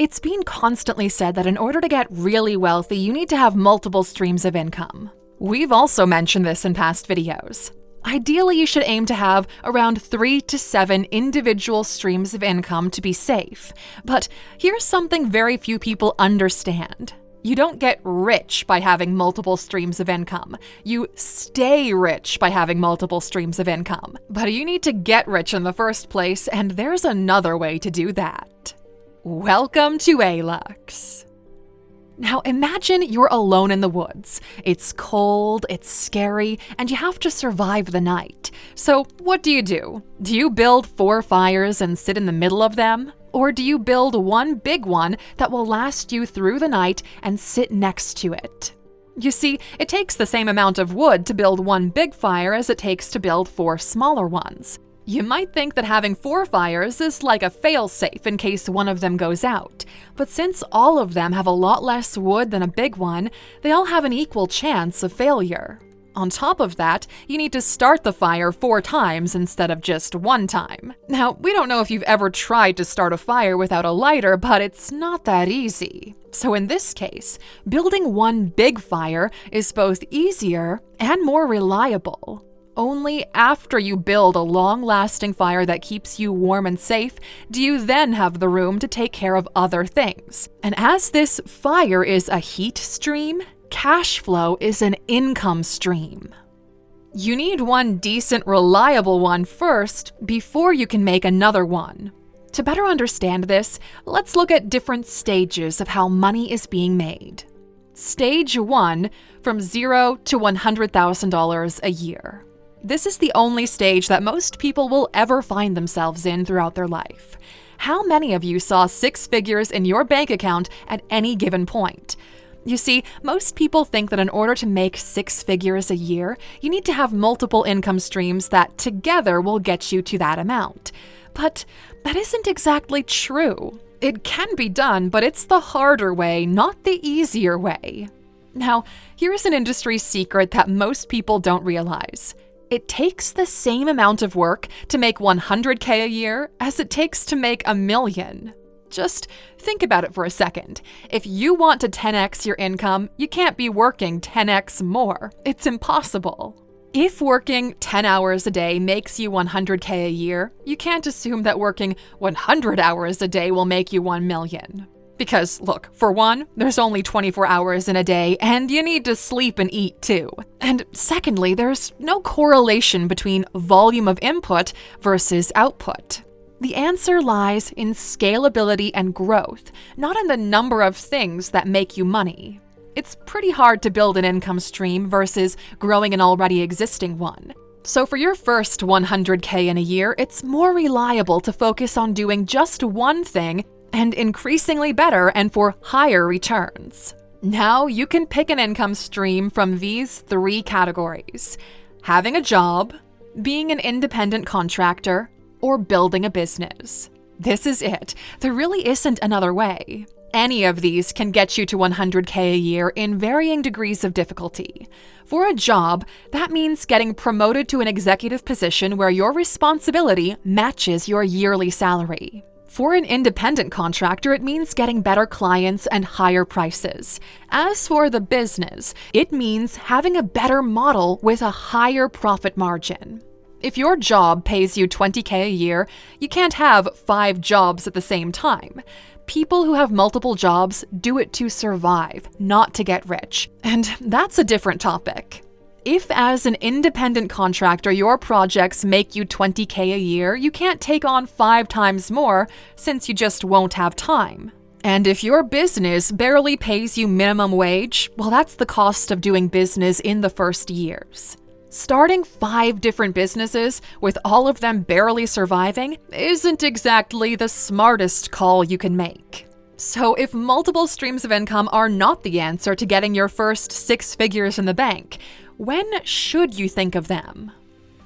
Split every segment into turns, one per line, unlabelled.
It's been constantly said that in order to get really wealthy, you need to have multiple streams of income. We've also mentioned this in past videos. Ideally, you should aim to have around 3 to 7 individual streams of income to be safe. But here's something very few people understand. You don't get rich by having multiple streams of income. You stay rich by having multiple streams of income. But you need to get rich in the first place, and there's another way to do that. Welcome to Alux. Now imagine you're alone in the woods. It's cold, it's scary, and you have to survive the night. So what do? Do you build 4 fires and sit in the middle of them? Or do you build one big one that will last you through the night and sit next to it? You see, it takes the same amount of wood to build one big fire as it takes to build 4 smaller ones. You might think that having 4 fires is like a fail-safe in case one of them goes out, but since all of them have a lot less wood than a big one, they all have an equal chance of failure. On top of that, you need to start the fire 4 times instead of just 1 time. Now, we don't know if you've ever tried to start a fire without a lighter, but it's not that easy. So in this case, building one big fire is both easier and more reliable. Only after you build a long-lasting fire that keeps you warm and safe do you then have the room to take care of other things. And as this fire is a heat stream, cash flow is an income stream. You need one decent, reliable one first before you can make another one. To better understand this, let's look at different stages of how money is being made. Stage 1, from $0 to $100,000 a year. This is the only stage that most people will ever find themselves in throughout their life. How many of you saw 6 figures in your bank account at any given point? You see, most people think that in order to make 6 figures a year, you need to have multiple income streams that together will get you to that amount. But that isn't exactly true. It can be done, but it's the harder way, not the easier way. Now, here's an industry secret that most people don't realize. It takes the same amount of work to make $100K a year as it takes to make $1 million. Just think about it for a second. If you want to 10x your income, you can't be working 10x more. It's impossible. If working 10 hours a day makes you $100K a year, you can't assume that working 100 hours a day will make you $1 million. Because, look, for one, there's only 24 hours in a day, and you need to sleep and eat too. And secondly, there's no correlation between volume of input versus output. The answer lies in scalability and growth, not in the number of things that make you money. It's pretty hard to build an income stream versus growing an already existing one. So for your first 100K in a year, it's more reliable to focus on doing just one thing and increasingly better and for higher returns. Now you can pick an income stream from these 3 categories: having a job, being an independent contractor, or building a business. This is it. There really isn't another way. Any of these can get you to 100K a year in varying degrees of difficulty. For a job, that means getting promoted to an executive position where your responsibility matches your yearly salary. For an independent contractor, it means getting better clients and higher prices. As for the business, it means having a better model with a higher profit margin. If your job pays you $20K a year, you can't have 5 jobs at the same time. People who have multiple jobs do it to survive, not to get rich. And that's a different topic. If as an independent contractor your projects make you $20K a year, you can't take on 5 times more since you just won't have time. And if your business barely pays you minimum wage, well, that's the cost of doing business in the first years. Starting 5 different businesses with all of them barely surviving isn't exactly the smartest call you can make. So if multiple streams of income are not the answer to getting your first 6 figures in the bank, when should you think of them?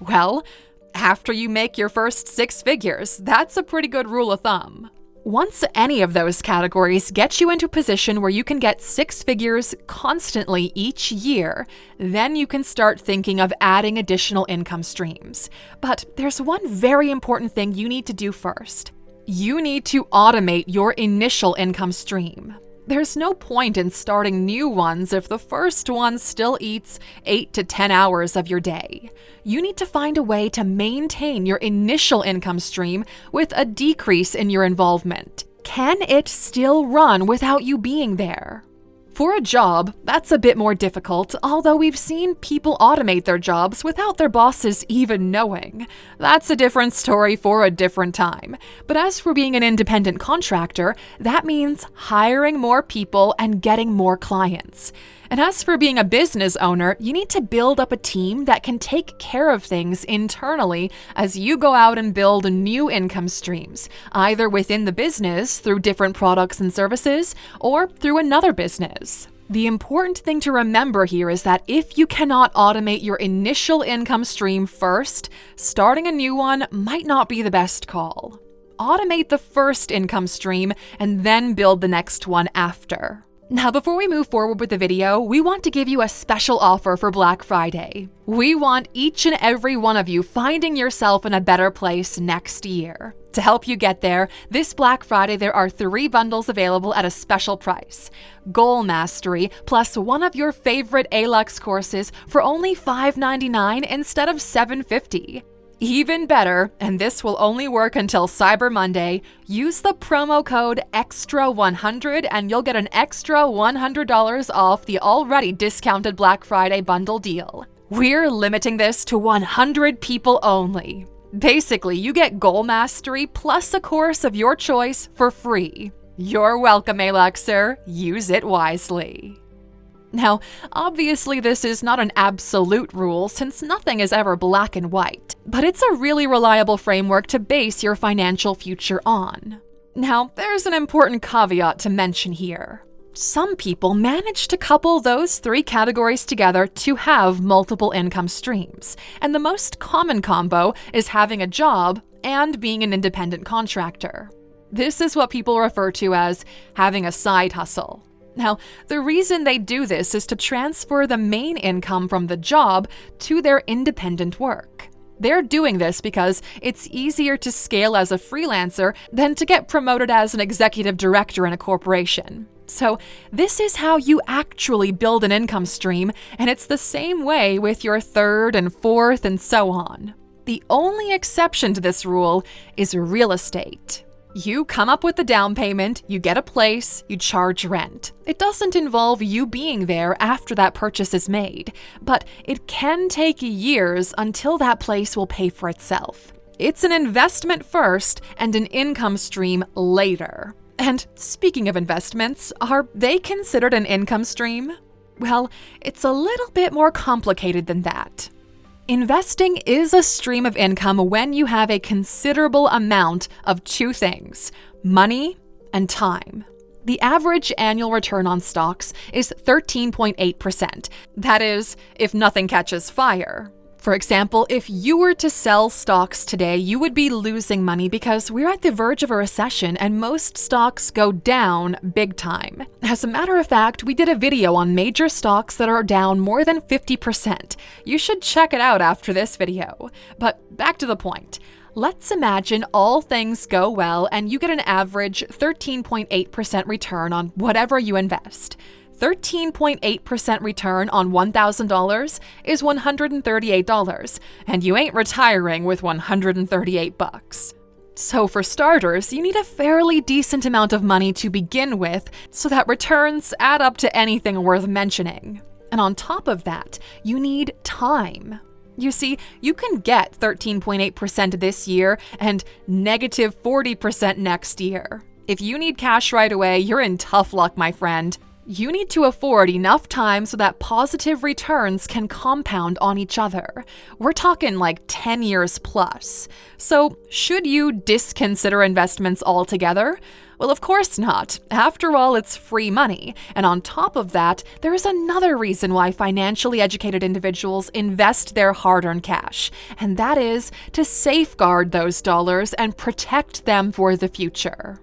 Well, after you make your first 6 figures. That's a pretty good rule of thumb. Once any of those categories get you into a position where you can get 6 figures constantly each year, then you can start thinking of adding additional income streams. But there's one very important thing you need to do first. You need to automate your initial income stream. There's no point in starting new ones if the first one still eats 8 to 10 hours of your day. You need to find a way to maintain your initial income stream with a decrease in your involvement. Can it still run without you being there? For a job, that's a bit more difficult, although we've seen people automate their jobs without their bosses even knowing. That's a different story for a different time. But as for being an independent contractor, that means hiring more people and getting more clients. And as for being a business owner, you need to build up a team that can take care of things internally as you go out and build new income streams, either within the business through different products and services or through another business. The important thing to remember here is that if you cannot automate your initial income stream first, starting a new one might not be the best call. Automate the first income stream and then build the next one after. Now, before we move forward with the video, we want to give you a special offer for Black Friday. We want each and every one of you finding yourself in a better place next year. To help you get there, this Black Friday there are 3 bundles available at a special price. Goal Mastery plus one of your favorite Alux courses for only $5.99 instead of $7.50. Even better, and this will only work until Cyber Monday, use the promo code EXTRA100 and you'll get an extra $100 off the already discounted Black Friday bundle deal. We're limiting this to 100 people only. Basically, you get Goal Mastery plus a course of your choice for free. You're welcome, Aluxer. Use it wisely. Now, obviously this is not an absolute rule since nothing is ever black and white, but it's a really reliable framework to base your financial future on. Now, there's an important caveat to mention here. Some people manage to couple those 3 categories together to have multiple income streams, and the most common combo is having a job and being an independent contractor. This is what people refer to as having a side hustle. Now, the reason they do this is to transfer the main income from the job to their independent work. They're doing this because it's easier to scale as a freelancer than to get promoted as an executive director in a corporation. So this is how you actually build an income stream, and it's the same way with your 3rd and 4th and so on. The only exception to this rule is real estate. You come up with the down payment, you get a place, you charge rent. It doesn't involve you being there after that purchase is made, but it can take years until that place will pay for itself. It's an investment first and an income stream later. And speaking of investments, are they considered an income stream? Well, it's a little bit more complicated than that. Investing is a stream of income when you have a considerable amount of 2 things, money and time. The average annual return on stocks is 13.8%. That is, if nothing catches fire. For example, if you were to sell stocks today, you would be losing money because we're at the verge of a recession and most stocks go down big time. As a matter of fact, we did a video on major stocks that are down more than 50%. You should check it out after this video. But back to the point. Let's imagine all things go well and you get an average 13.8% return on whatever you invest. 13.8% return on $1,000 is $138, and you ain't retiring with $138. So for starters, you need a fairly decent amount of money to begin with so that returns add up to anything worth mentioning. And on top of that, you need time. You see, you can get 13.8% this year and negative 40% next year. If you need cash right away, you're in tough luck, my friend. You need to afford enough time so that positive returns can compound on each other. We're talking like 10 years plus. So, should you disconsider investments altogether? Well, of course not. After all, it's free money. And on top of that, there is another reason why financially educated individuals invest their hard-earned cash, and that is to safeguard those dollars and protect them for the future.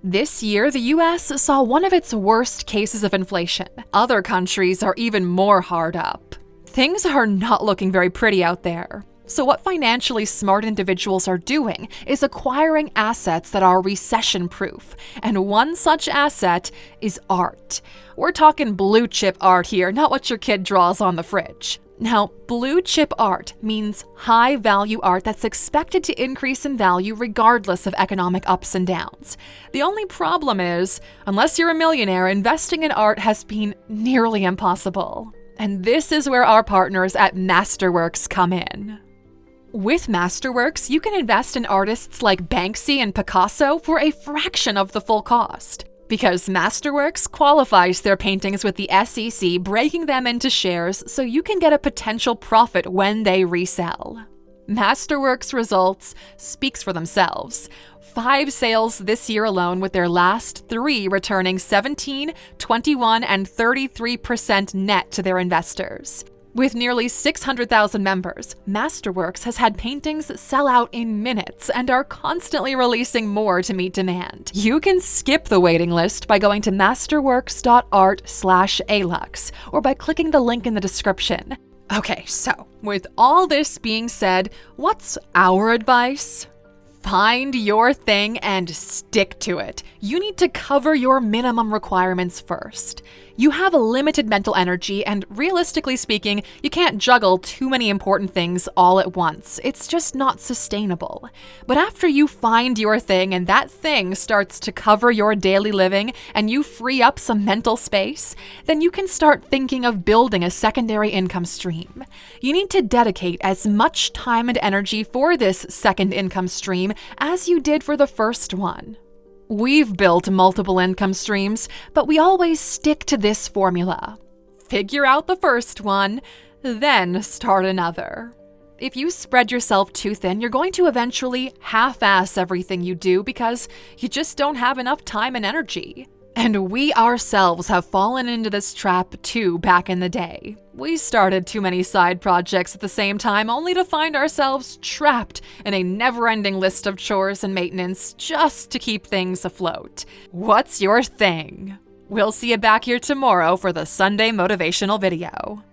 This year, the US saw one of its worst cases of inflation. Other countries are even more hard up. Things are not looking very pretty out there. So what financially smart individuals are doing is acquiring assets that are recession-proof, and one such asset is art. We're talking blue-chip art here, not what your kid draws on the fridge. Now, blue-chip art means high-value art that's expected to increase in value regardless of economic ups and downs. The only problem is, unless you're a millionaire, investing in art has been nearly impossible. And this is where our partners at Masterworks come in. With Masterworks, you can invest in artists like Banksy and Picasso for a fraction of the full cost. Because Masterworks qualifies their paintings with the SEC, breaking them into shares so you can get a potential profit when they resell. Masterworks results speaks for themselves. 5 sales this year alone, with their last 3 returning 17%, 21%, and 33% net to their investors. With nearly 600,000 members, Masterworks has had paintings sell out in minutes and are constantly releasing more to meet demand. You can skip the waiting list by going to masterworks.art/alux or by clicking the link in the description. Okay, so with all this being said, what's our advice? Find your thing and stick to it. You need to cover your minimum requirements first. You have a limited mental energy, and realistically speaking, you can't juggle too many important things all at once. It's just not sustainable. But after you find your thing and that thing starts to cover your daily living and you free up some mental space, then you can start thinking of building a secondary income stream. You need to dedicate as much time and energy for this second income stream as you did for the first one. We've built multiple income streams, but we always stick to this formula. Figure out the first one, then start another. If you spread yourself too thin, you're going to eventually half-ass everything you do because you just don't have enough time and energy. And we ourselves have fallen into this trap too back in the day. We started too many side projects at the same time only to find ourselves trapped in a never-ending list of chores and maintenance just to keep things afloat. What's your thing? We'll see you back here tomorrow for the Sunday motivational video.